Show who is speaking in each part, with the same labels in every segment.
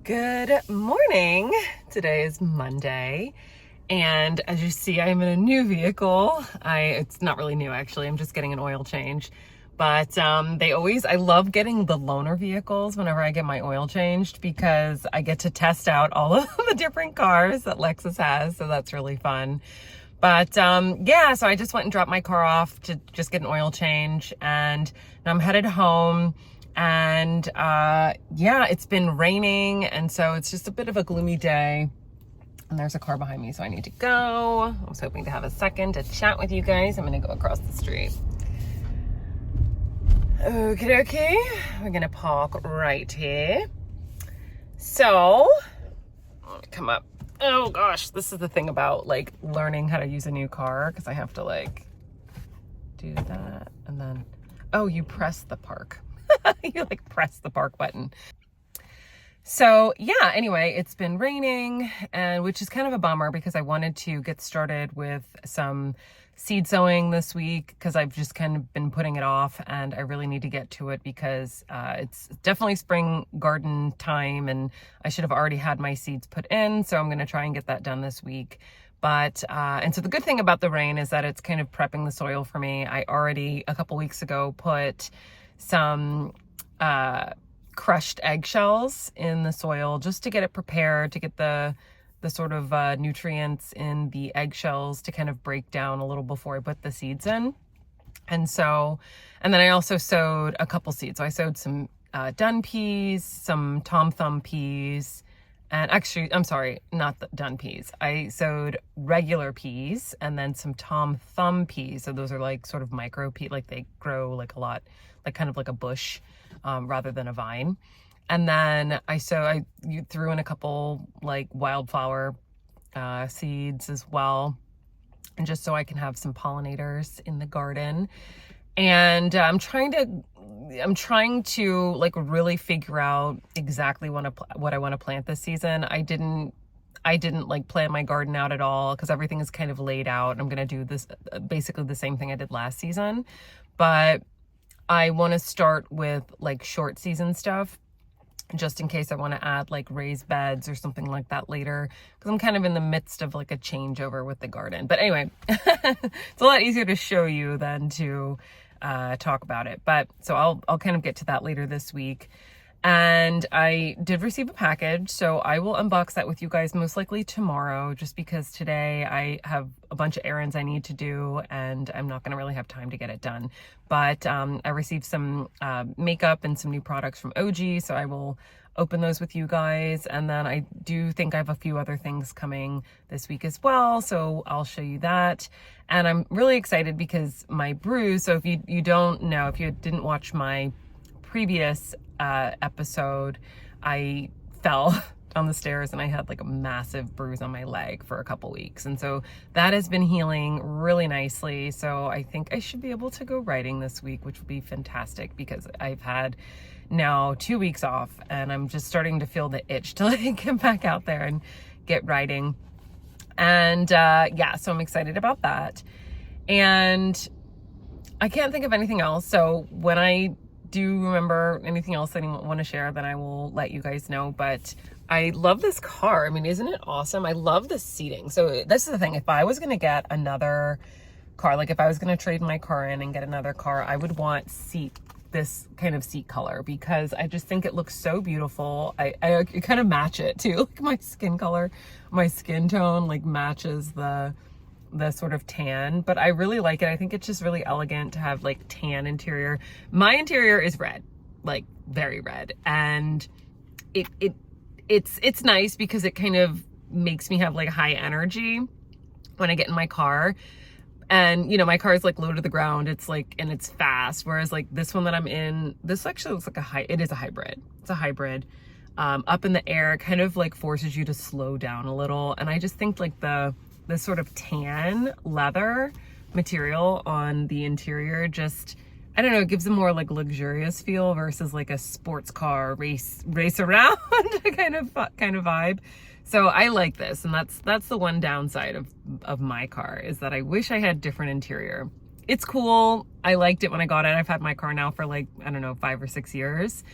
Speaker 1: Good morning. Today is Monday, and as you see, I'm in a new vehicle. It's not really new actually. I'm just getting an oil change. But I love getting the loaner vehicles whenever I get my oil changed because I get to test out all of the different cars that Lexus has, so that's really fun. But yeah, so I just went and dropped my car off to just get an oil change, and now I'm headed home. And yeah, it's been raining, and so it's just a bit of a gloomy day. And there's a car behind me, so I need to go. I was hoping to have a second to chat with you guys. I'm gonna go across the street. Okay, we're gonna park right here. So, let me come up. Oh gosh, this is the thing about like learning how to use a new car, because I have to like do that and then, oh, you press the park. You like press the park button. So yeah, anyway, it's been raining, and which is kind of a bummer because I wanted to get started with some seed sowing this week because I've just kind of been putting it off, and I really need to get to it because it's definitely spring garden time, and I should have already had my seeds put in. So I'm going to try and get that done this week. But, and so the good thing about the rain is that it's kind of prepping the soil for me. I already a couple weeks ago put some crushed eggshells in the soil just to get it prepared, to get the sort of nutrients in the eggshells to kind of break down a little before I put the seeds in. And then I also sowed a couple seeds. So I sowed some dun peas, some tom thumb peas, and actually, I'm sorry, not the dun peas. I sowed regular peas and then some tom thumb peas. So those are like sort of micro pea, like they grow like a lot, like kind of like a bush rather than a vine. And then I threw in a couple like wildflower seeds as well, and just so I can have some pollinators in the garden. And I'm trying to like really figure out exactly what I want to plant this season. I didn't like plan my garden out at all because everything is kind of laid out. I'm going to do this basically the same thing I did last season, but I want to start with like short season stuff just in case I want to add like raised beds or something like that later, because I'm kind of in the midst of like a changeover with the garden. But anyway, it's a lot easier to show you than to talk about it. But so I'll kind of get to that later this week. And I did receive a package, so I will unbox that with you guys most likely tomorrow, just because today I have a bunch of errands I need to do and I'm not going to really have time to get it done. But I received some makeup and some new products from Ogee, so I will open those with you guys. And then I do think I have a few other things coming this week as well, so I'll show you that. And I'm really excited because my bruise, so if you don't know, if you didn't watch my previous episode, I fell down the stairs and I had like a massive bruise on my leg for a couple weeks, and so that has been healing really nicely. So I think I should be able to go riding this week, which would be fantastic because I've had now 2 weeks off and I'm just starting to feel the itch to like get back out there and get riding. And yeah, so I'm excited about that, and I can't think of anything else. So when I do remember anything else I want to share, then I will let you guys know. But I love this car. I mean, isn't it awesome? I love the seating. So this is the thing. If I was going to get another car, like if I was going to trade my car in and get another car, I would want this kind of seat color because I just think it looks so beautiful. I kind of match it too. Like my skin color, my skin tone like matches the sort of tan, but I really like it. I think it's just really elegant to have like tan interior. My interior is red, like very red, and it's nice because it kind of makes me have like high energy when I get in my car. And you know, my car is like low to the ground. It's like, and it's fast. Whereas like this one that I'm in, this actually looks like it is a hybrid. It's a hybrid. Up in the air, it kind of like forces you to slow down a little. And I just think like this sort of tan leather material on the interior just, I don't know, it gives a more like luxurious feel versus like a sports car race around kind of vibe. So I like this, and that's the one downside of my car, is that I wish I had different interior. It's cool. I liked it when I got it. I've had my car now for like, I don't know, 5 or 6 years.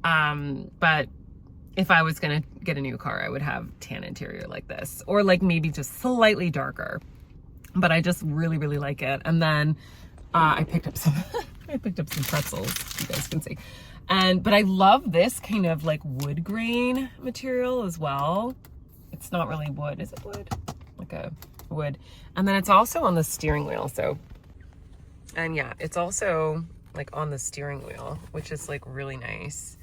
Speaker 1: But if I was gonna get a new car, I would have tan interior like this, or like maybe just slightly darker. But I just really, really like it. And then I picked up some I picked up some pretzels, you guys can see. But I love this kind of like wood grain material as well. It's not really wood, is it wood? Like a wood. And then it's also on the steering wheel. So, and yeah, it's also like on the steering wheel, which is like really nice.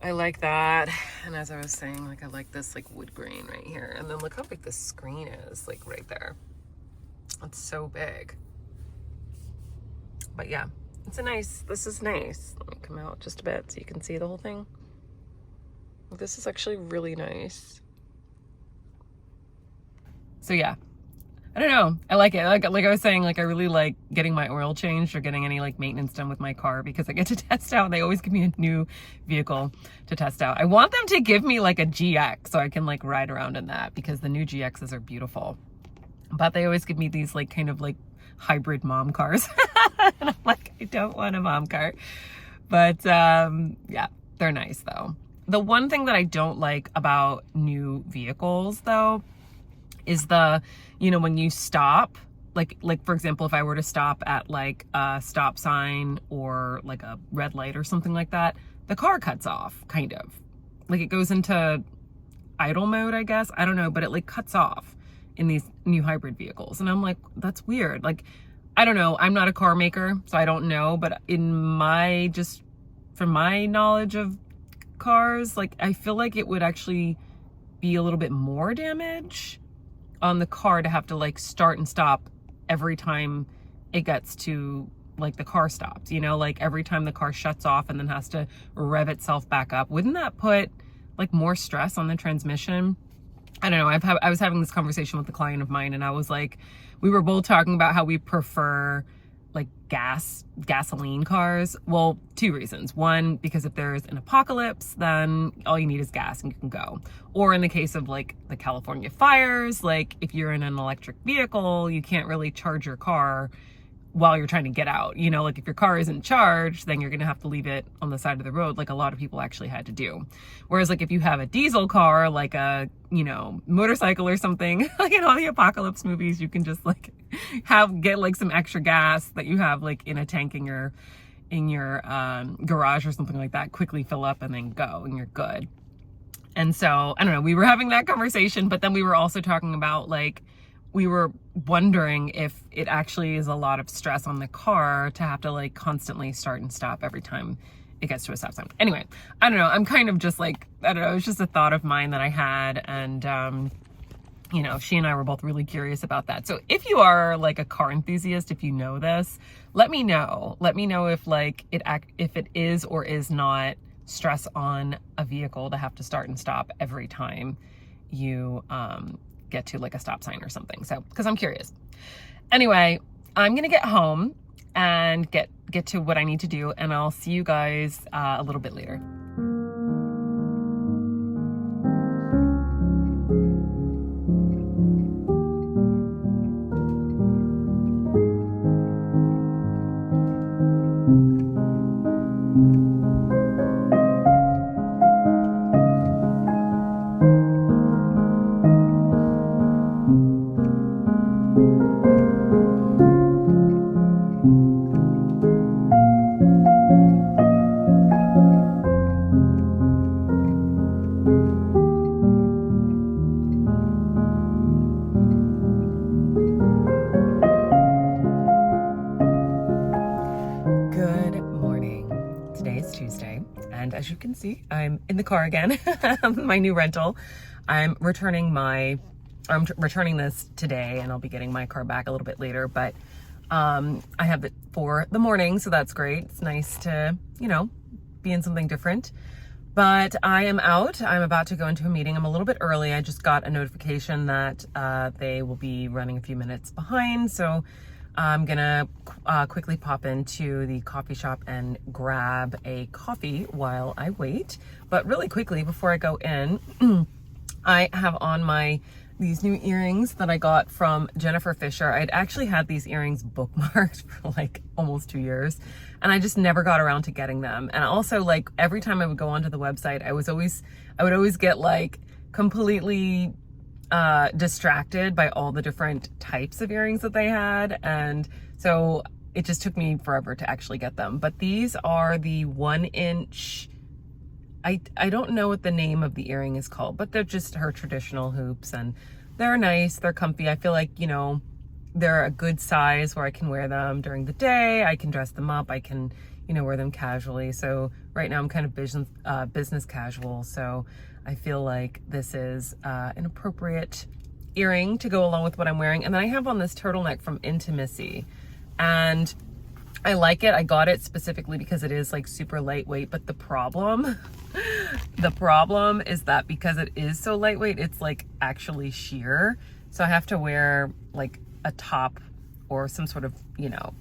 Speaker 1: I like that. And as I was saying, like I like this like wood grain right here. And then look how big the screen is, like right there. It's so big. But yeah, this is nice. Let me come out just a bit so you can see the whole thing. This is actually really nice. So yeah, I don't know. I like it. Like I was saying, like I really like getting my oil changed or getting any like maintenance done with my car because I get to test out. They always give me a new vehicle to test out. I want them to give me like a GX so I can like ride around in that because the new GXs are beautiful. But they always give me these like kind of like hybrid mom cars. And I'm like, I don't want a mom car. But yeah, they're nice though. The one thing that I don't like about new vehicles though is when you stop, like for example, if I were to stop at like a stop sign or like a red light or something like that, the car cuts off, kind of. Like it goes into idle mode, I guess. I don't know, but it like cuts off in these new hybrid vehicles. And I'm like, that's weird. Like, I don't know. I'm not a car maker, so I don't know. But from my knowledge of cars, like I feel like it would actually be a little bit more damage on the car to have to like start and stop every time it gets to like the car stops, like every time the car shuts off and then has to rev itself back up. Wouldn't that put like more stress on the transmission? I don't know. I was having this conversation with a client of mine and I was like, we were both talking about how we prefer like gasoline cars. Well, two reasons. One, because if there's an apocalypse, then all you need is gas and you can go. Or in the case of like the California fires, like if you're in an electric vehicle, you can't really charge your car while you're trying to get out. Like if your car isn't charged, then you're gonna have to leave it on the side of the road like a lot of people actually had to do. Whereas like if you have a diesel car, like a, motorcycle or something, like in all the apocalypse movies, you can just like get like some extra gas that you have like in a tank in your garage or something like that, quickly fill up and then go and you're good. And so, I don't know, we were having that conversation, but then we were also talking about like, we were wondering if it actually is a lot of stress on the car to have to like constantly start and stop every time it gets to a stop sign. Anyway, I don't know. I'm kind of just like, I don't know. It's just a thought of mine that I had. And, she and I were both really curious about that. So if you are like a car enthusiast, if you know this, let me know. Let me know if like if it is or is not stress on a vehicle to have to start and stop every time you, get to like a stop sign or something. So, because I'm curious. Anyway, I'm gonna get home and get to what I need to do, and I'll see you guys a little bit later. As you can see, I'm in the car again, my new rental. I'm returning this today and I'll be getting my car back a little bit later, but I have it for the morning, so that's great. It's nice to, be in something different. But I am out. I'm about to go into a meeting. I'm a little bit early. I just got a notification that they will be running a few minutes behind, so I'm gonna quickly pop into the coffee shop and grab a coffee while I wait. But really quickly, before I go in, I have on my these new earrings that I got from Jennifer Fisher. I'd actually had these earrings bookmarked for like almost 2 years, and I just never got around to getting them. And also, like, every time I would go onto the website, I would always get like completely distracted by all the different types of earrings that they had, and so it just took me forever to actually get them. But these are the 1-inch, I don't know what the name of the earring is called, but they're just her traditional hoops, and they're nice, they're comfy. I feel like, you know, they're a good size where I can wear them during the day, I can dress them up, I can, you know, wear them casually. So right now I'm kind of business casual, so I feel like this is an appropriate earring to go along with what I'm wearing. And then I have on this turtleneck from Intimacy, and I like it. I got it specifically because it is like super lightweight, but the problem is that because it is so lightweight, it's like actually sheer. So I have to wear like a top or some sort of, you know,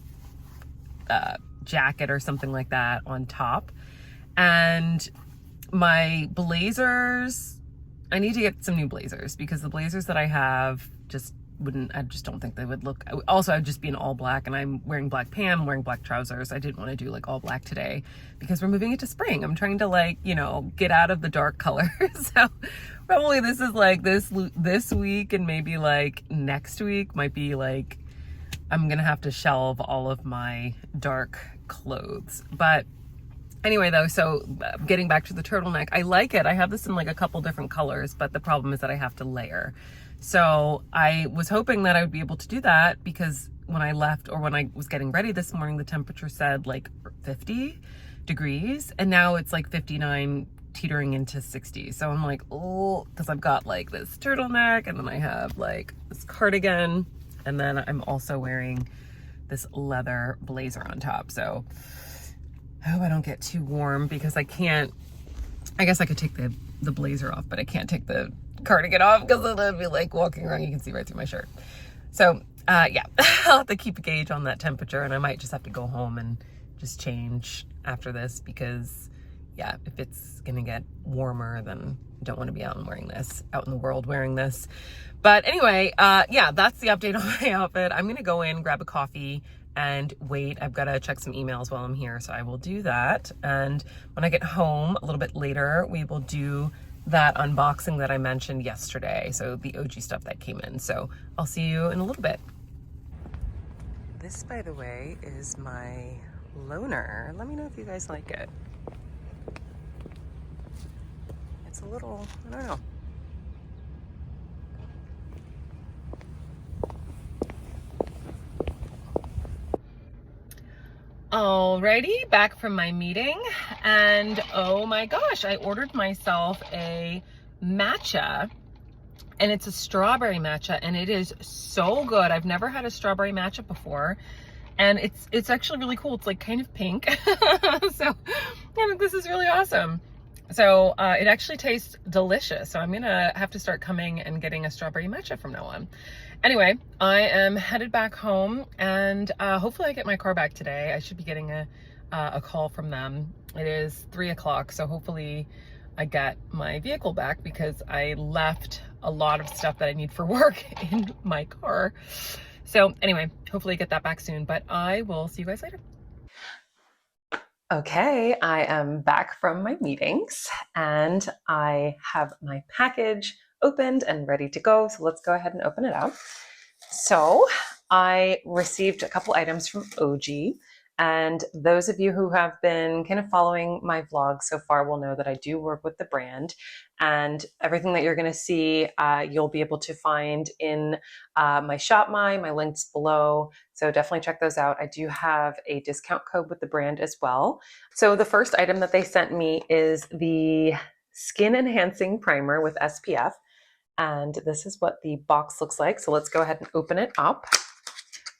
Speaker 1: jacket or something like that on top. And my blazers, I need to get some new blazers because the blazers that I have I just don't think they would look. Also, I'd just be in all black, and I'm wearing black pants, I'm wearing black trousers. I didn't want to do like all black today because we're moving into spring. I'm trying to, like, you know, get out of the dark colors. So probably this is like this week, and maybe like next week might be like I'm gonna have to shelve all of my dark clothes. But anyway, though, so getting back to the turtleneck, I like it. I have this in like a couple different colors, but the problem is that I have to layer. So I was hoping that I would be able to do that because when I left, or when I was getting ready this morning, the temperature said like 50 degrees, and now it's like 59, teetering into 60. So I'm like, oh, because I've got like this turtleneck, and then I have like this cardigan, and then I'm also wearing this leather blazer on top. So I hope I don't get too warm because I guess I could take the blazer off, but I can't take the cardigan off because then I'd be like walking around, you can see right through my shirt. So yeah, I'll have to keep a gauge on that temperature, and I might just have to go home and just change after this because yeah, if it's gonna get warmer, then I don't want to be out in the world wearing this. But anyway, yeah, that's the update on my outfit. I'm gonna go in, grab a coffee, and wait. I've got to check some emails while I'm here, so I will do that. And when I get home a little bit later, we will do that unboxing that I mentioned yesterday. So the Ogee stuff that came in. So I'll see you in a little bit. This, by the way, is my loaner. Let me know if you guys like it. It's a little, I don't know. Alrighty, back from my meeting, and oh my gosh, I ordered myself a matcha, and it's a strawberry matcha, and it is so good. I've never had a strawberry matcha before, and it's actually really cool. It's like kind of pink. So yeah, this is really awesome. So it actually tastes delicious. So I'm gonna have to start coming and getting a strawberry matcha from now on. Anyway, I am headed back home, and hopefully I get my car back today. I should be getting a call from them. It is 3 o'clock, so hopefully I get my vehicle back because I left a lot of stuff that I need for work in my car. So anyway, hopefully I get that back soon, but I will see you guys later. Okay, I am back from my meetings, and I have my package opened and ready to go. So let's go ahead and open it up. So I received a couple items from Ogee, and those of you who have been kind of following my vlog so far will know that I do work with the brand, and everything that you're going to see you'll be able to find in my shop, my links below. So definitely check those out. I do have a discount code with the brand as well. So the first item that they sent me is the Skin Enhancing Primer with SPF. And this is what the box looks like. So let's go ahead and open it up.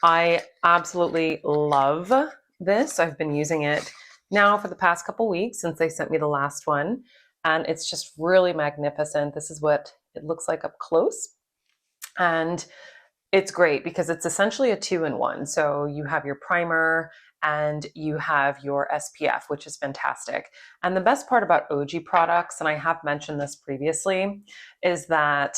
Speaker 1: I absolutely love this. I've been using it now for the past couple weeks since they sent me the last one. And it's just really magnificent. This is what it looks like up close. And it's great because it's essentially a 2-in-1. So you have your primer and you have your SPF, which is fantastic. And the best part about Ogee products, and I have mentioned this previously, is that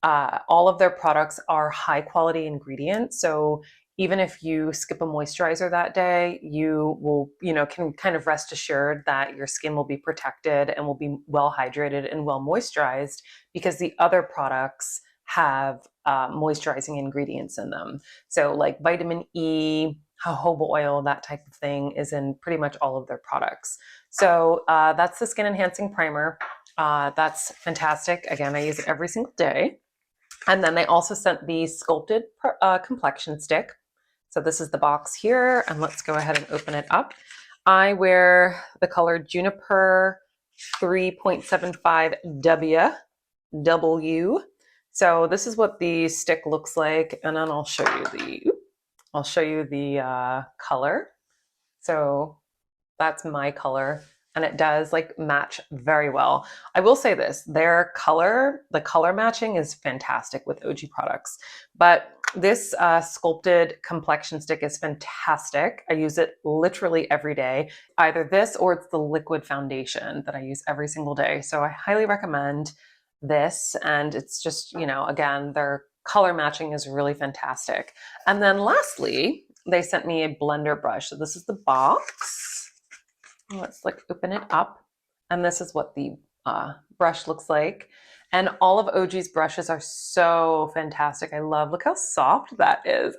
Speaker 1: All of their products are high quality ingredients. So even if you skip a moisturizer that day, you will, can kind of rest assured that your skin will be protected and will be well hydrated and well moisturized because the other products have moisturizing ingredients in them. So like vitamin E, jojoba oil, that type of thing is in pretty much all of their products. So that's the skin enhancing primer. That's fantastic. Again, I use it every single day. And then they also sent the sculpted complexion stick. So this is the box here, and let's go ahead and open it up. I wear the color Juniper 3.75 W. So this is what the stick looks like, and then I'll show you the color. So that's my color, and it does like match very well. I will say this, the color matching is fantastic with Ogee products, but this sculpted complexion stick is fantastic. I use it literally every day, either this or it's the liquid foundation that I use every single day. So I highly recommend this, and it's just, again, their color matching is really fantastic. And then lastly, they sent me a blender brush. So this is the box. Let's open it up. And this is what the brush looks like. And all of Ogee's brushes are so fantastic. Look how soft that is.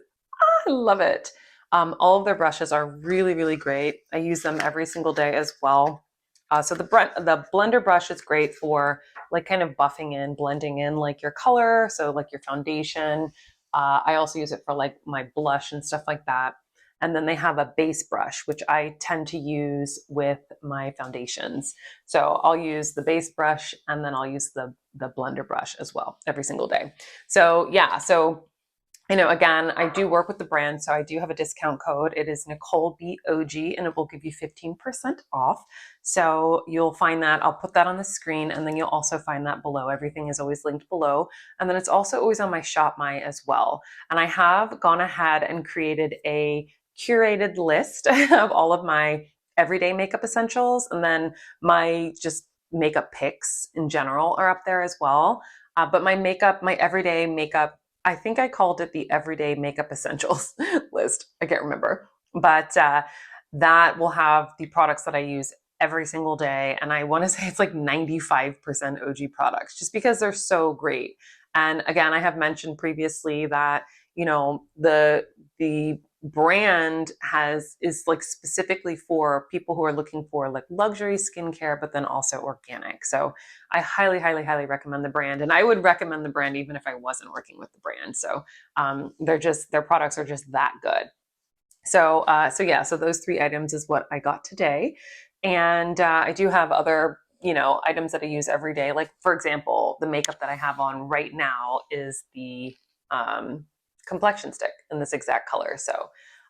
Speaker 1: I love it. All of their brushes are really, really great. I use them every single day as well. So the blender brush is great for like kind of buffing in, blending in like your color. So like your foundation. I also use it for like my blush and stuff like that. And then they have a base brush, which I tend to use with my foundations. So I'll use the base brush and then I'll use the blender brush as well every single day. So yeah, again, I do work with the brand, so I do have a discount code. It is Nicole B Ogee, and it will give you 15% off. So you'll find that. I'll put that on the screen, and then you'll also find that below. Everything is always linked below. And then it's also always on my Shop My as well. And I have gone ahead and created a curated list of all of my everyday makeup essentials, and then my just makeup picks in general are up there as well. But my everyday makeup, I think I called it the everyday makeup essentials list. I can't remember, but that will have the products that I use every single day. And I want to say it's like 95% Ogee products just because they're so great. And again, I have mentioned previously that, the brand is like specifically for people who are looking for like luxury skincare, but then also organic. So I highly, highly, highly recommend the brand, and I would recommend the brand even if I wasn't working with the brand. So their products are just that good. So those 3 items is what I got today, and I do have other items that I use every day. Like for example, the makeup that I have on right now is the complexion stick in this exact color. So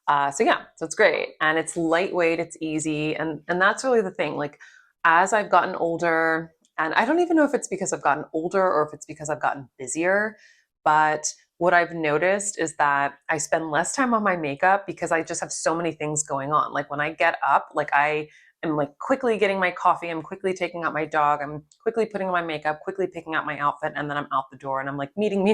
Speaker 1: it's great, and it's lightweight, it's easy, and that's really the thing. Like as I've gotten older, and I don't even know if it's because I've gotten older or if it's because I've gotten busier, but what I've noticed is that I spend less time on my makeup because I just have so many things going on. Like when I get up, like I am like quickly getting my coffee, I'm quickly taking out my dog, I'm quickly putting on my makeup, quickly picking out my outfit, and then I'm out the door and I'm like meeting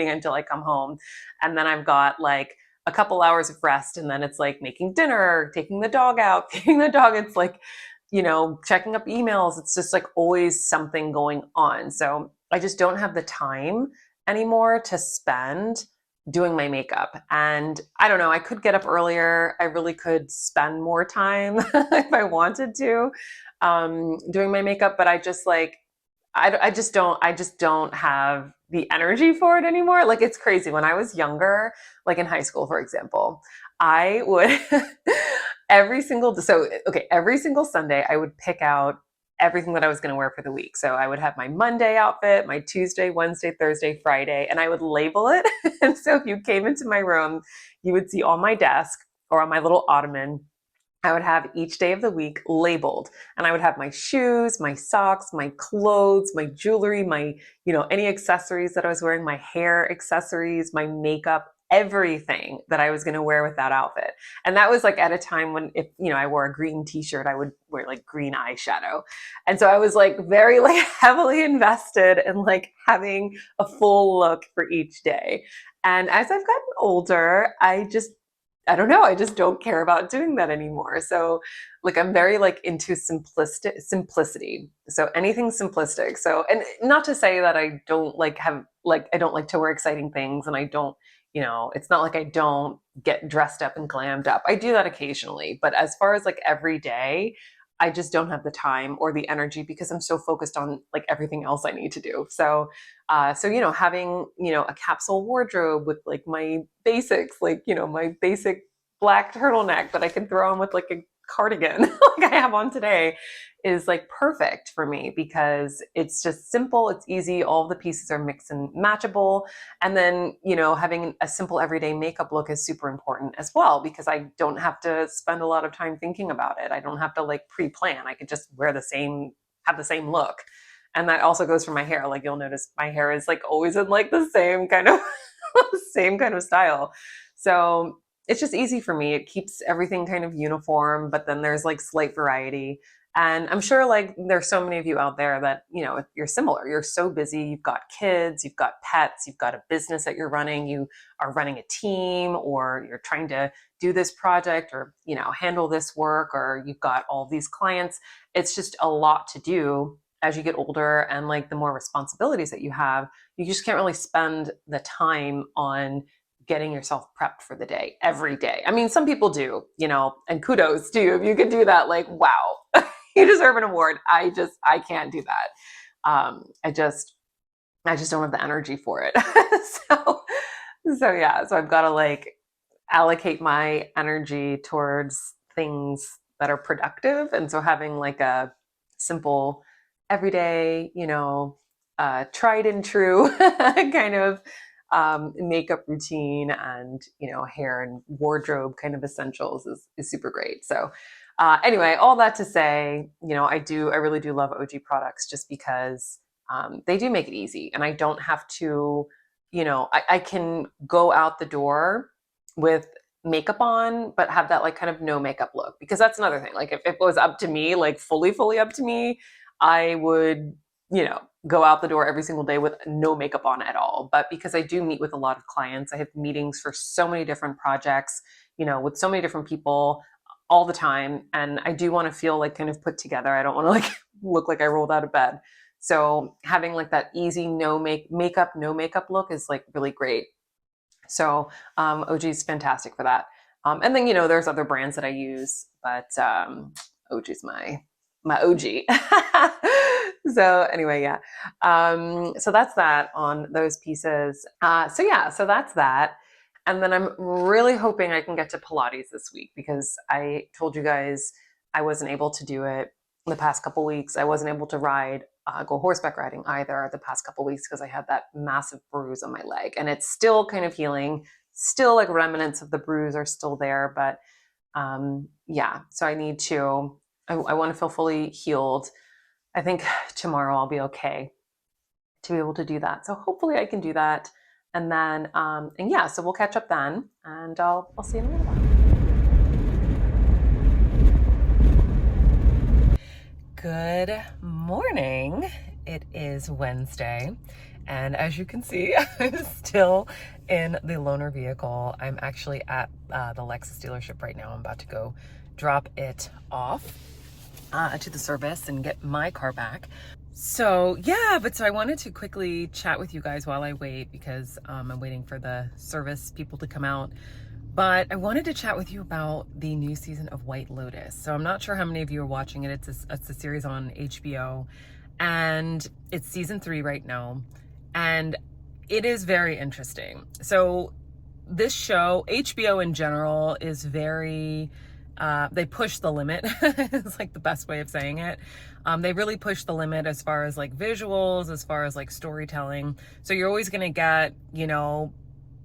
Speaker 1: until I come home. And then I've got like a couple hours of rest, and then it's like making dinner, taking the dog out, feeding the dog. It's like, checking up emails. It's just like always something going on. So I just don't have the time anymore to spend doing my makeup. And I don't know, I could get up earlier. I really could spend more time if I wanted to doing my makeup, but I just like, I just don't have the energy for it anymore. Like it's crazy. When I was younger, like in high school, for example, I would every single Sunday, I would pick out everything that I was going to wear for the week. So I would have my Monday outfit, my Tuesday, Wednesday, Thursday, Friday, and I would label it. And so if you came into my room, you would see on my desk or on my little ottoman, I would have each day of the week labeled, and I would have my shoes, my socks, my clothes, my jewelry, my, any accessories that I was wearing, my hair accessories, my makeup, everything that I was going to wear with that outfit. And that was like at a time when, if, I wore a green t-shirt, I would wear like green eyeshadow. And so I was like very like heavily invested in like having a full look for each day. And as I've gotten older, I don't know, I just don't care about doing that anymore. So like I'm very like into simplicity. So anything simplistic. So, and not to say that I don't like I don't like to wear exciting things, and I don't, it's not like I don't get dressed up and glammed up. I do that occasionally, but as far as like every day, I just don't have the time or the energy because I'm so focused on like everything else I need to do. So having a capsule wardrobe with like my basics, like my basic black turtleneck that I can throw on with like a cardigan like I have on today is like perfect for me because it's just simple, it's easy, all the pieces are mix and matchable. And then, having a simple everyday makeup look is super important as well because I don't have to spend a lot of time thinking about it. I don't have to like pre-plan. I could just have the same look. And that also goes for my hair. Like you'll notice my hair is like always in like the same kind of same kind of style. So it's just easy for me. It keeps everything kind of uniform, but then there's like slight variety. And I'm sure like there's so many of you out there that, you're similar. You're so busy. You've got kids, you've got pets, you've got a business that you're running, you are running a team, or you're trying to do this project or, handle this work, or you've got all these clients. It's just a lot to do as you get older, and like the more responsibilities that you have, you just can't really spend the time on getting yourself prepped for the day every day. I mean, some people do, and kudos to you if you could do that. Like, wow, you deserve an award. I can't do that. I just don't have the energy for it. So yeah, so I've got to like allocate my energy towards things that are productive. And so having like a simple everyday, tried and true kind of makeup routine and, hair and wardrobe kind of essentials is super great. So anyway, all that to say, I really do love Ogee products just because they do make it easy, and I don't have to, I can go out the door with makeup on, but have that like kind of no makeup look, because that's another thing. Like if it was up to me, like fully up to me, I would, go out the door every single day with no makeup on at all. But because I do meet with a lot of clients, I have meetings for so many different projects, with so many different people all the time. And I do want to feel like kind of put together. I don't want to like look like I rolled out of bed. So having like that easy no makeup look is like really great. So Ogee is fantastic for that. And then, there's other brands that I use, but Ogee is my Ogee. So anyway, yeah. So that's that on those pieces. So that's that. And then I'm really hoping I can get to Pilates this week, because I told you guys I wasn't able to do it the past couple weeks. I wasn't able to go horseback riding either the past couple weeks because I had that massive bruise on my leg, and it's still kind of healing. Still like remnants of the bruise are still there, but yeah. So I need to. I want to feel fully healed. I think tomorrow I'll be okay to be able to do that. So hopefully I can do that. And then, and yeah, so we'll catch up then, and I'll see you in a little while. Good morning. It is Wednesday, and as you can see, I'm still in the loaner vehicle. I'm actually at the Lexus dealership right now. I'm about to go drop it off to the service and get my car back. So yeah, so I wanted to quickly chat with you guys while I wait, because I'm waiting for the service people to come out. But I wanted to chat with you about the new season of White Lotus. So I'm not sure how many of you are watching it. It's a series on HBO, and it's season 3 right now. And it is very interesting. So this show, HBO in general, is very, they push the limit. It's like the best way of saying it. They really push the limit as far as like visuals, as far as like storytelling. So you're always going to get,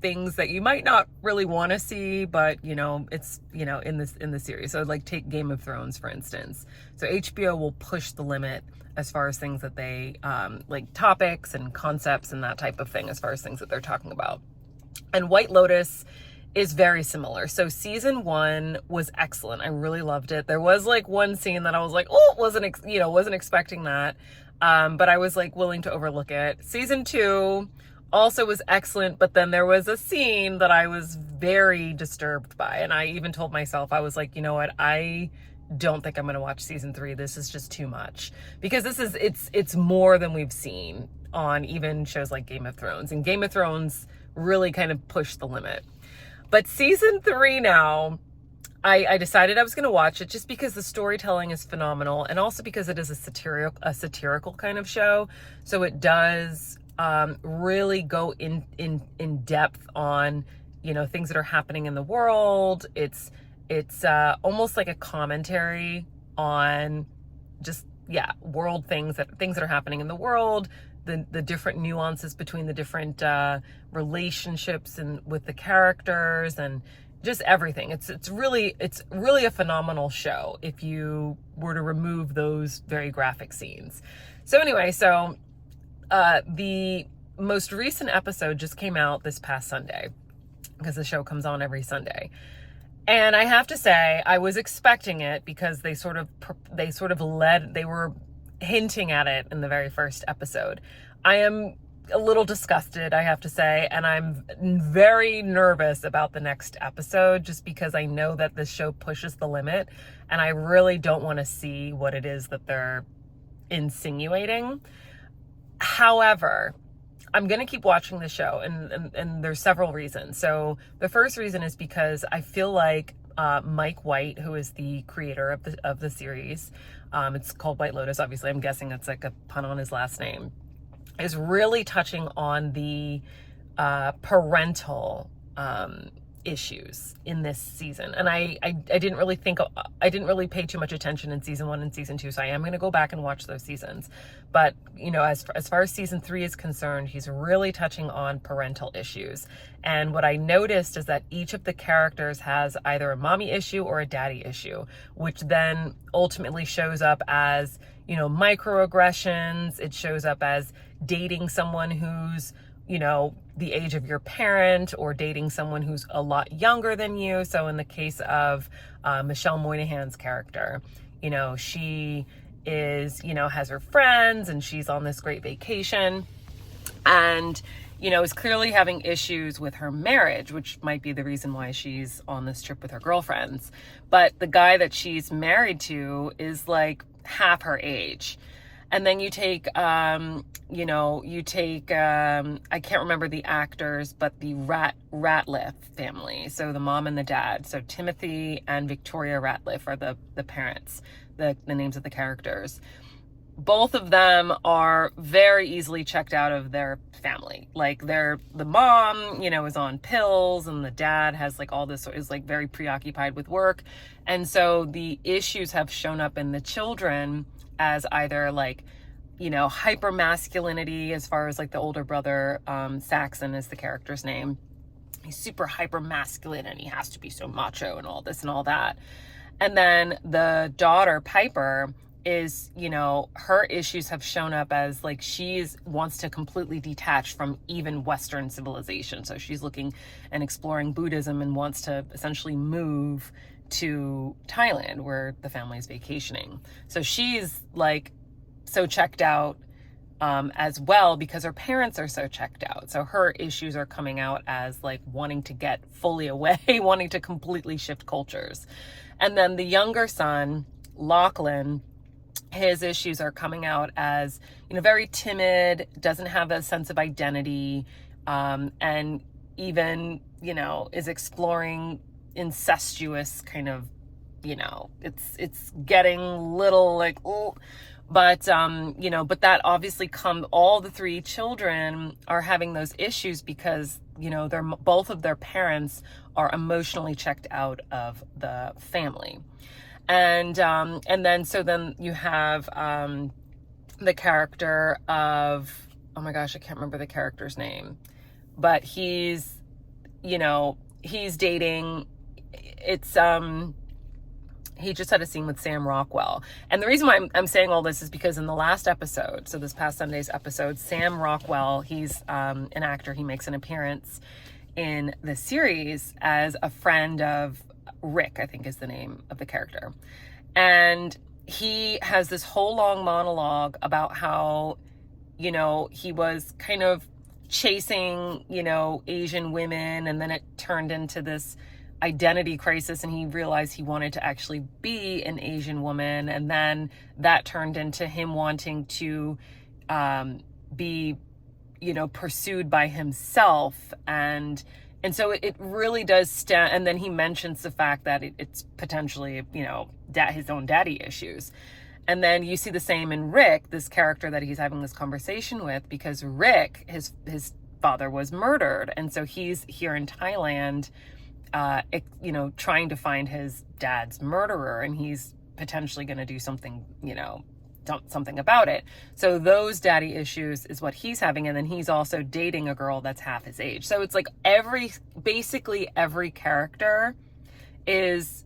Speaker 1: things that you might not really want to see, but it's in the series. So like take Game of Thrones for instance. So HBO will push the limit as far as things that they like topics and concepts and that type of thing, as far as things that they're talking about. And White Lotus is very similar. So season 1 was excellent. I really loved it. There was like one scene that I was like, oh, wasn't expecting that. But I was like willing to overlook it. Season 2 also was excellent, but then there was a scene that I was very disturbed by. And I even told myself, I was like, you know what? I don't think I'm going to watch season 3. This is just too much, because it's more than we've seen on even shows like Game of Thrones, and Game of Thrones really kind of pushed the limit. But season 3 now, I decided I was going to watch it just because the storytelling is phenomenal, and also because it is a satirical kind of show. So it does really go in depth on, you know, things that are happening in the world. It's almost like a commentary on just, world things that are happening in the world, the different nuances between the different relationships and with the characters, and just everything. It's really a phenomenal show if you were to remove those very graphic scenes. So anyway, the most recent episode just came out this past Sunday, because the show comes on every Sunday. And I have to say, I was expecting it, because they were hinting at it in the very first episode. I am a little disgusted, I have to say, and I'm very nervous about the next episode, just because I know that this show pushes the limit, and I really don't want to see what it is that they're insinuating. However, I'm going to keep watching the show, and there's several reasons. So the first reason is because I feel like Mike White, who is the creator of the series, it's called White Lotus, obviously, I'm guessing it's like a pun on his last name, is really touching on the parental issues in this season. And I didn't really pay too much attention in season 1 and season 2, so I am going to go back and watch those seasons. But, you know, as far as season 3 is concerned, he's really touching on parental issues. And what I noticed is that each of the characters has either a mommy issue or a daddy issue, which then ultimately shows up as, you know, microaggressions. It shows up as dating someone who's, you know, the age of your parent, or dating someone who's a lot younger than you. So in the case of Michelle Moynihan's character, you know, she is, you know, has her friends, and she's on this great vacation, and, you know, is clearly having issues with her marriage, which might be the reason why she's on this trip with her girlfriends. But the guy that she's married to is like half her age. And then you take, I can't remember the actors, but the Ratliff family. So the mom and the dad. So Timothy and Victoria Ratliff are the parents, the names of the characters. Both of them are very easily checked out of their family. Like the mom, you know, is on pills, and the dad has like all this, is like very preoccupied with work. And so the issues have shown up in the children as either like, you know, hyper masculinity, as far as like the older brother, Saxon is the character's name. He's super hyper masculine, and he has to be so macho and all this and all that. And then the daughter, Piper, is, you know, her issues have shown up as like wants to completely detach from even Western civilization. So she's looking and exploring Buddhism, and wants to essentially move to Thailand, where the family is vacationing. So she's like so checked out as well, because her parents are so checked out. So her issues are coming out as like wanting to get fully away, wanting to completely shift cultures. And then the younger son, Lachlan, his issues are coming out as, you know, very timid, doesn't have a sense of identity, and even, you know, is exploring incestuous kind of, you know, it's getting little like, oh, but you know, but that obviously all the 3 children are having those issues because, you know, both of their parents are emotionally checked out of the family. And then you have the character of, oh my gosh, I can't remember the character's name, but he's, you know, he's dating, it's he just had a scene with Sam Rockwell. And the reason why I'm saying all this is because in the last episode, so this past Sunday's episode, Sam Rockwell, he's an actor, he makes an appearance. in the series as a friend of Rick, I think is the name of the character. And he has this whole long monologue about how, you know, he was kind of chasing, you know, Asian women, and then it turned into this identity crisis, and he realized he wanted to actually be an Asian woman, and then that turned into him wanting to be, you know, pursued by himself, and so it really does stand. And then he mentions the fact that it's potentially, you know, his own daddy issues. And then you see the same in Rick, this character that he's having this conversation with, because Rick, his father was murdered. And so he's here in Thailand, you know, trying to find his dad's murderer, and he's potentially going to do something, you know, something about it. So those daddy issues is what he's having. And then he's also dating a girl that's half his age. So it's like basically every character is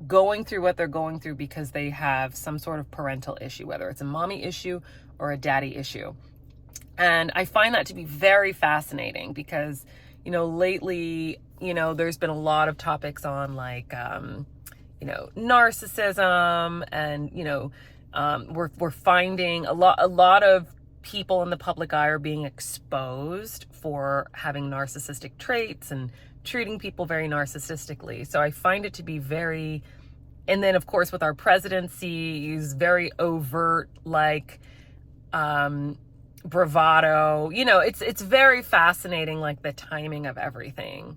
Speaker 1: going through what they're going through because they have some sort of parental issue, whether it's a mommy issue or a daddy issue. And I find that to be very fascinating because, you know, lately, you know, there's been a lot of topics on like, you know, narcissism, and, you know, we're finding a lot of people in the public eye are being exposed for having narcissistic traits and treating people very narcissistically. So I find it to be very, and then of course with our presidency, he's very overt, like bravado. You know, it's very fascinating, like the timing of everything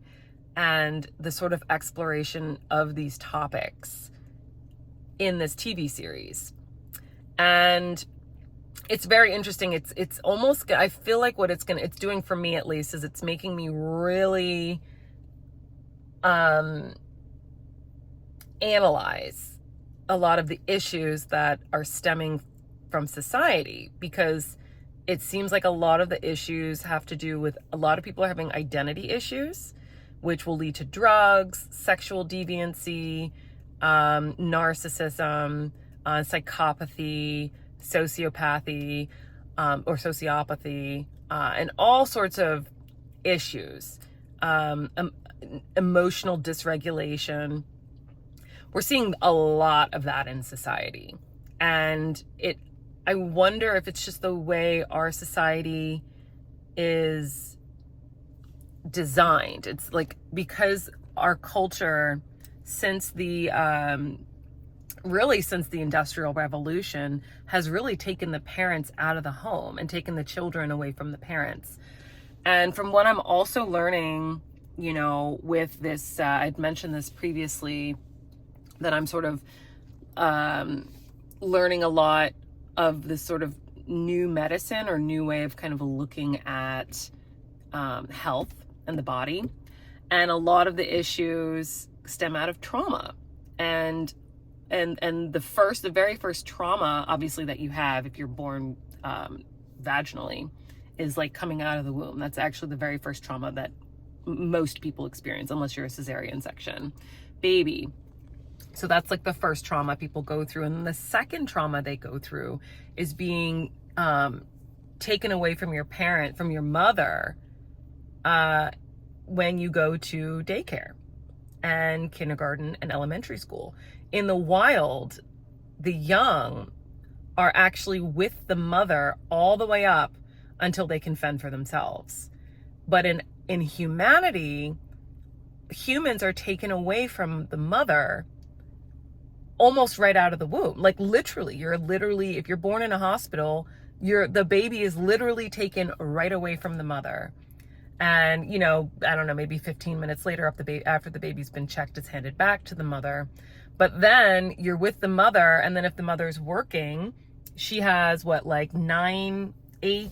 Speaker 1: and the sort of exploration of these topics in this TV series. And it's very interesting. It's almost, I feel like what it's doing for me at least is it's making me really analyze a lot of the issues that are stemming from society, because it seems like a lot of the issues have to do with a lot of people are having identity issues, which will lead to drugs, sexual deviancy, narcissism, psychopathy, sociopathy, or sociopathy, and all sorts of issues, emotional dysregulation. We're seeing a lot of that in society. And I wonder if it's just the way our society is designed. It's like, because our culture, since the Industrial Revolution, has really taken the parents out of the home and taken the children away from the parents. And from what I'm also learning, you know, with this, I'd mentioned this previously, that I'm sort of learning a lot of this sort of new medicine or new way of kind of looking at health and the body. And a lot of the issues stem out of trauma. And the very first trauma, obviously, that you have if you're born vaginally is like coming out of the womb. That's actually the very first trauma that most people experience, unless you're a cesarean section baby. So that's like the first trauma people go through. And the second trauma they go through is being taken away from your parent, from your mother, when you go to daycare and kindergarten and elementary school. In the wild, the young are actually with the mother all the way up until they can fend for themselves. But in humanity, humans are taken away from the mother almost right out of the womb. Like literally, if you're born in a hospital, the baby is literally taken right away from the mother. And, you know, I don't know, maybe 15 minutes later after the baby's been checked, it's handed back to the mother. But then you're with the mother, and then if the mother's working, she has like 9, 8,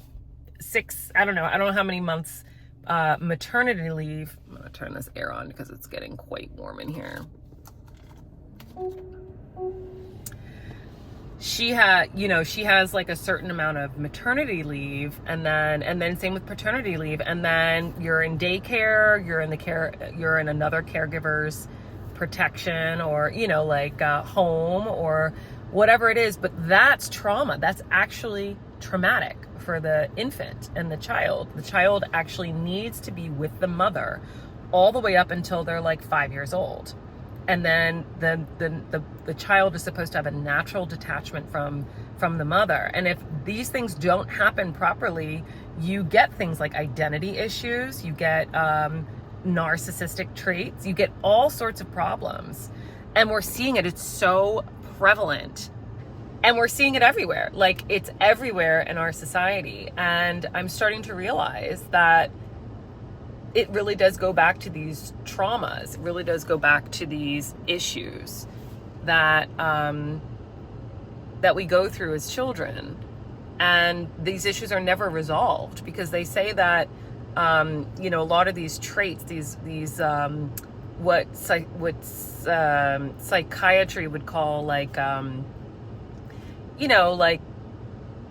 Speaker 1: 6, I don't know how many months maternity leave. I'm gonna turn this air on because it's getting quite warm in here. She has like a certain amount of maternity leave, and then same with paternity leave, and then you're in daycare, you're in another caregiver's protection, or, you know, like home or whatever it is. But that's trauma. That's actually traumatic for the infant and the child. The child actually needs to be with the mother all the way up until they're like 5 years old. And then the child is supposed to have a natural detachment from the mother. And if these things don't happen properly, you get things like identity issues, you get narcissistic traits, you get all sorts of problems. And we're seeing it. It's so prevalent. And we're seeing it everywhere. Like, it's everywhere in our society. And I'm starting to realize that it really does go back to these traumas. It really does go back to these issues that that we go through as children. And these issues are never resolved, because they say that you know, a lot of these traits, these what psychiatry would call like you know, like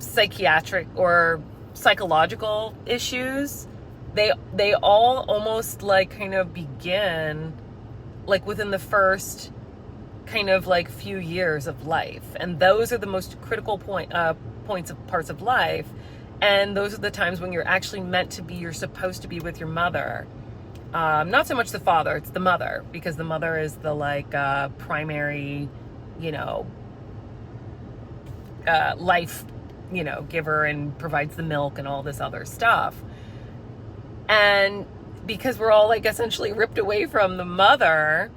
Speaker 1: psychiatric or psychological issues, they all almost like kind of begin like within the first kind of like few years of life. And those are the most critical parts of life. And those are the times when you're actually meant to be, you're supposed to be with your mother. Not so much the father, it's the mother, because the mother is the like primary, you know, life, you know, giver, and provides the milk and all this other stuff. And because we're all like essentially ripped away from the mother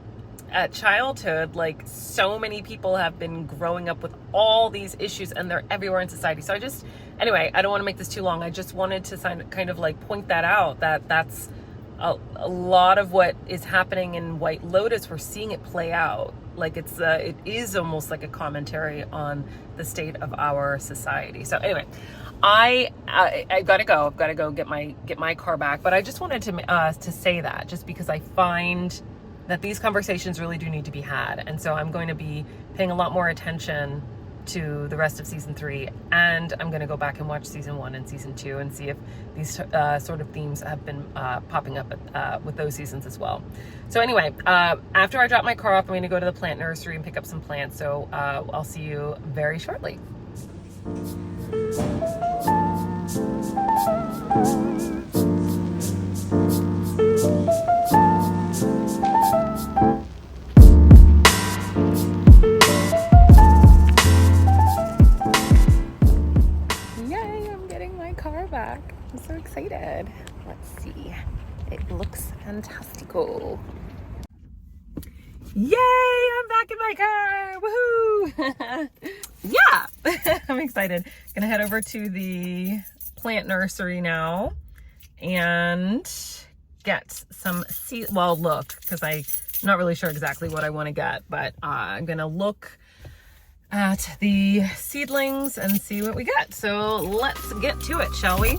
Speaker 1: at childhood, like so many people have been growing up with all these issues, and they're everywhere in society. So anyway, I don't want to make this too long. I just wanted to kind of like point that out, that's a lot of what is happening in White Lotus. We're seeing it play out. Like it is almost like a commentary on the state of our society. So anyway, I gotta go. I've got to go get my car back. But I just wanted to say that, just because I find that these conversations really do need to be had. And so I'm going to be paying a lot more attention to the rest of season 3, and I'm going to go back and watch season 1 and season 2 and see if these sort of themes have been popping up with those seasons as well. So anyway, after I drop my car off, I'm going to go to the plant nursery and pick up some plants. So I'll see you very shortly. Back. I'm so excited. Let's see. It looks fantastical. Yay! I'm back in my car. Woohoo! Yeah, I'm excited. Gonna head over to the plant nursery now and get some seed. Well, look, because I'm not really sure exactly what I want to get, but I'm gonna look at the seedlings and see what we get. So let's get to it, shall we?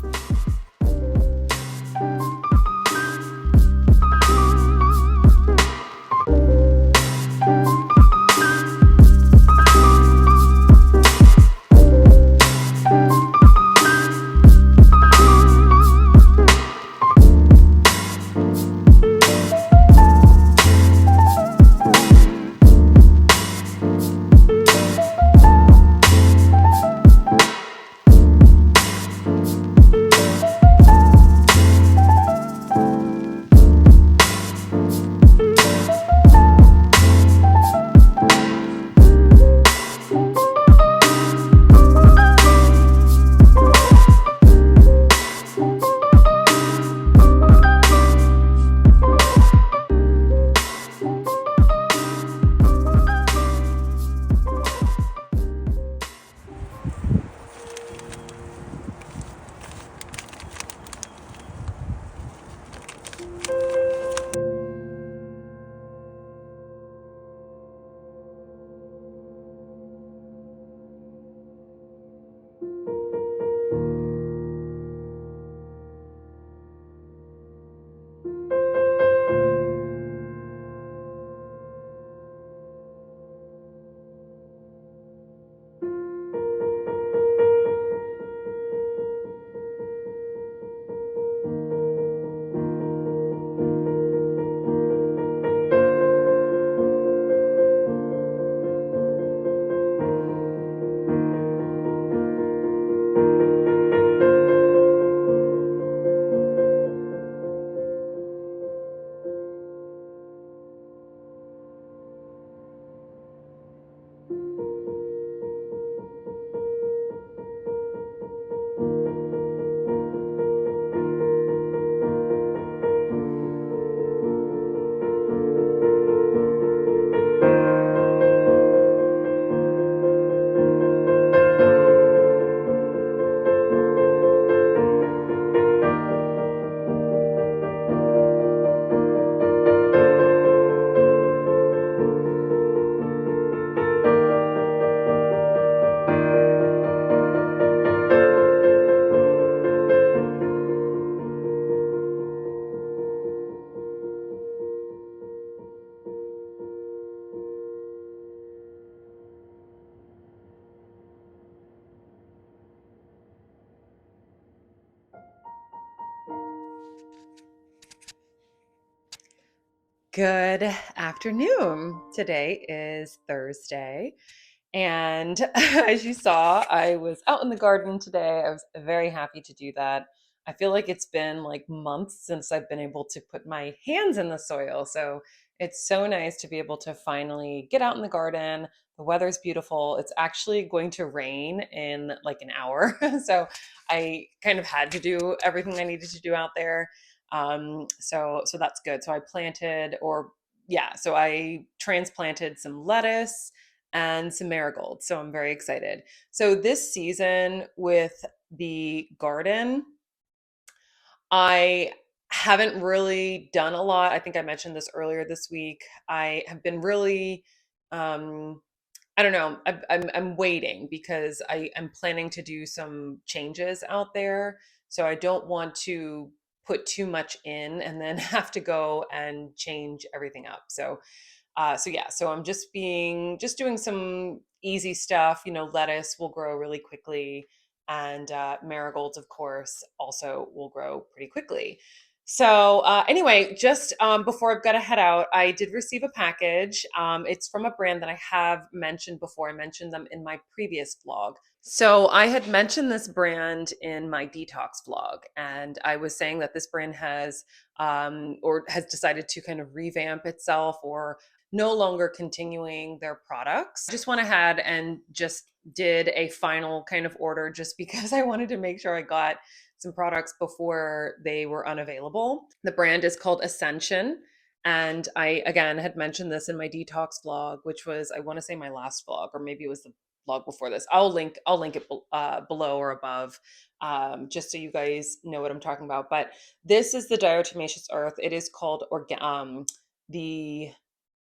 Speaker 1: Good afternoon. Today is Thursday. And as you saw, I was out in the garden today. I was very happy to do that. I feel like it's been like months since I've been able to put my hands in the soil. So it's so nice to be able to finally get out in the garden. The weather's beautiful. It's actually going to rain in like an hour. So I kind of had to do everything I needed to do out there. So that's good. So I planted or yeah, so I transplanted some lettuce and some marigold. So I'm very excited. So this season with the garden, I haven't really done a lot. I think I mentioned this earlier this week. I have been really um I don't know. I'm waiting because I'm planning to do some changes out there. So I don't want to put too much in and then have to go and change everything up. So yeah, so I'm just doing some easy stuff. Lettuce will grow really quickly, and marigolds, of course, also will grow pretty quickly. So anyway, just before I've got to head out, I did receive a package. It's from a brand that I have mentioned before. I mentioned them in my previous vlog. So I had mentioned this brand in my detox vlog, and I was saying that this brand has or has decided to kind of revamp itself or no longer continuing their products. I just went ahead and just did a final kind of order just because I wanted to make sure I got some products before they were unavailable. The brand is called Ascension. And I, again, had mentioned this in my detox vlog, which was, I want to say my last vlog, or maybe it was the vlog before this. I'll link it below or above, just so you guys know what I'm talking about. But this is the diatomaceous earth. It is called the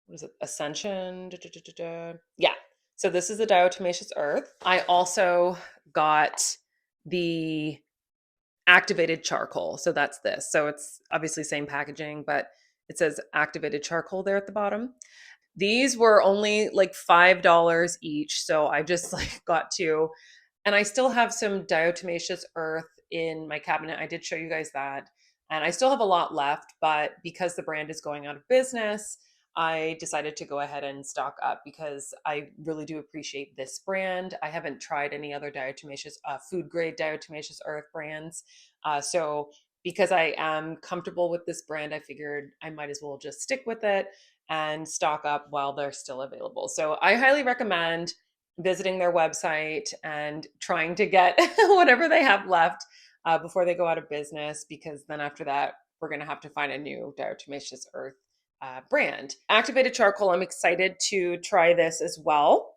Speaker 1: what is it? Ascension. Da, da, da, da, da. Yeah. So this is the diatomaceous earth. I also got the activated charcoal. So that's this. So it's obviously same packaging, but it says activated charcoal there at the bottom. These were only like $5 each. So I just like got two. And I still have some diatomaceous earth in my cabinet. I did show you guys that. And I still have a lot left, but because the brand is going out of business, I decided to go ahead and stock up because I really do appreciate this brand. I haven't tried any other diatomaceous, food grade diatomaceous earth brands. So because I am comfortable with this brand, I figured I might as well just stick with it and stock up while they're still available. So I highly recommend visiting their website and trying to get whatever they have left before they go out of business, because then after that, we're going to have to find a new diatomaceous earth brand. Activated charcoal, I'm excited to try this as well,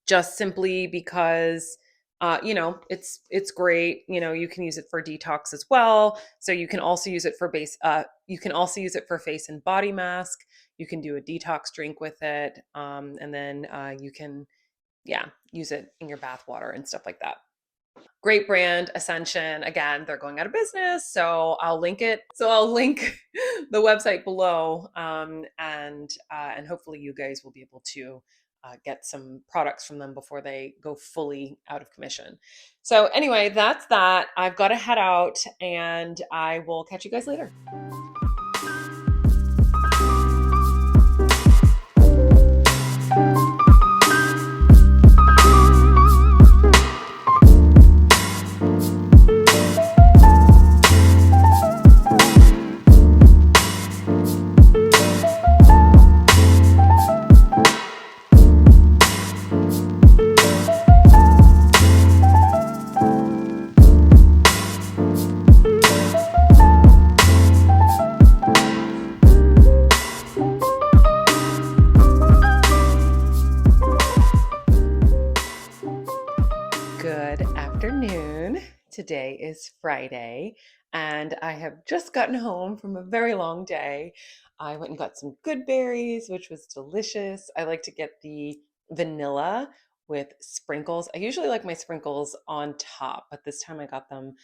Speaker 1: just simply because it's great. You can use it for detox as well. So you can also use it for you can also use it for face and body mask. You can do a detox drink with it, and then you can use it in your bath water and stuff like that. Great brand, Ascension. Again, they're going out of business, so I'll link it. So I'll link the website below, and hopefully you guys will be able to get some products from them before they go fully out of commission. So anyway, that's that. I've got to head out, and I will catch you guys later. Good afternoon. Today is Friday, and I have just gotten home from a very long day. I went and got some good berries, which was delicious. I like to get the vanilla with sprinkles. I usually like my sprinkles on top, but this time I got them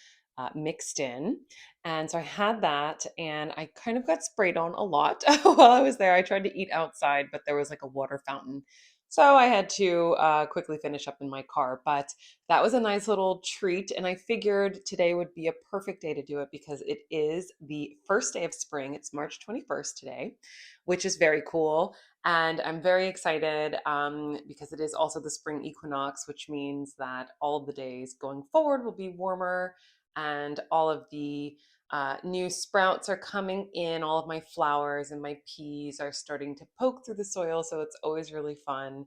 Speaker 1: mixed in. And so I had that, and I kind of got sprayed on a lot while I was there. I tried to eat outside, but there was like a water fountain So I had to quickly finish up in my car, but that was a nice little treat. And I figured today would be a perfect day to do it because it is the first day of spring. It's March 21st today, which is very cool. And I'm very excited because it is also the spring equinox, which means that all of the days going forward will be warmer and all of the new sprouts are coming in. All of my flowers and my peas are starting to poke through the soil. So it's always really fun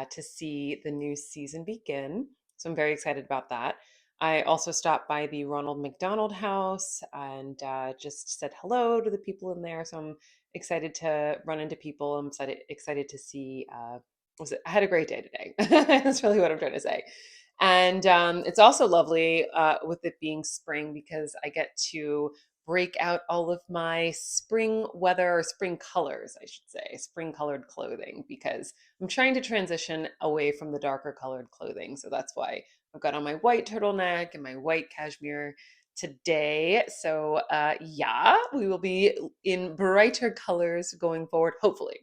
Speaker 1: to see the new season begin. So I'm very excited about that. I also stopped by the Ronald McDonald House and just said hello to the people in there. So I'm excited to run into people. I'm excited to see. I had a great day today. That's really what I'm trying to say. And it's also lovely with it being spring because I get to break out all of my spring weather or spring colors, I should say, spring colored clothing, because I'm trying to transition away from the darker colored clothing. So that's why I've got on my white turtleneck and my white cashmere today. So, yeah, we will be in brighter colors going forward, hopefully.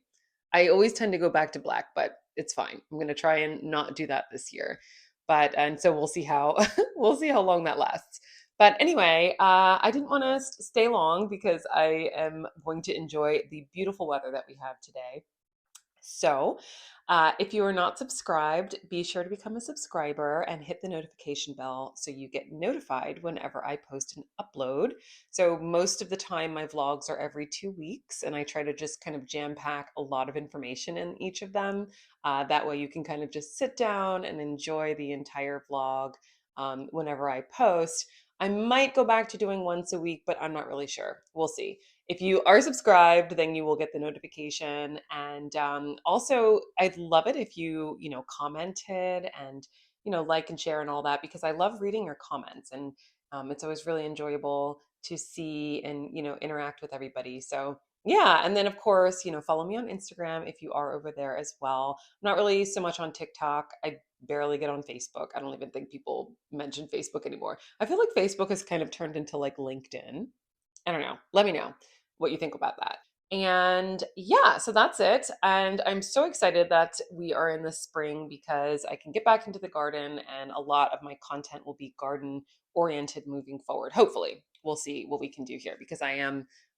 Speaker 1: I always tend to go back to black, but it's fine. I'm going to try and not do that this year. But and so we'll see how we'll see how long that lasts. But anyway, I didn't want to stay long because I am going to enjoy the beautiful weather that we have today. So, if you are not subscribed, be sure to become a subscriber and hit the notification bell so you get notified whenever I post an upload. So, most of the time, my vlogs are every 2 weeks, and I try to just kind of jam pack a lot of information in each of them. That way, you can kind of just sit down and enjoy the entire vlog whenever I post. I might go back to doing once a week, but I'm not really sure. We'll see. If you are subscribed, then you will get the notification. And also, I'd love it if you commented and, like and share and all that, because I love reading your comments. And it's always really enjoyable to see and, interact with everybody. So, yeah. And then, of course, follow me on Instagram if you are over there as well. I'm not really so much on TikTok. I barely get on Facebook. I don't even think people mention Facebook anymore. I feel like Facebook has kind of turned into like LinkedIn. I don't know. Let me know what you think about that. And yeah, so that's it. And I'm so excited that we are in the spring because I can get back into the garden and a lot of my content will be garden oriented moving forward. Hopefully, we'll see what we can do here because I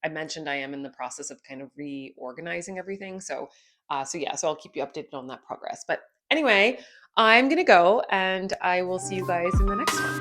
Speaker 1: mentioned I am in the process of kind of reorganizing everything. So yeah, so I'll keep you updated on that progress. But anyway, I'm going to go and I will see you guys in the next one.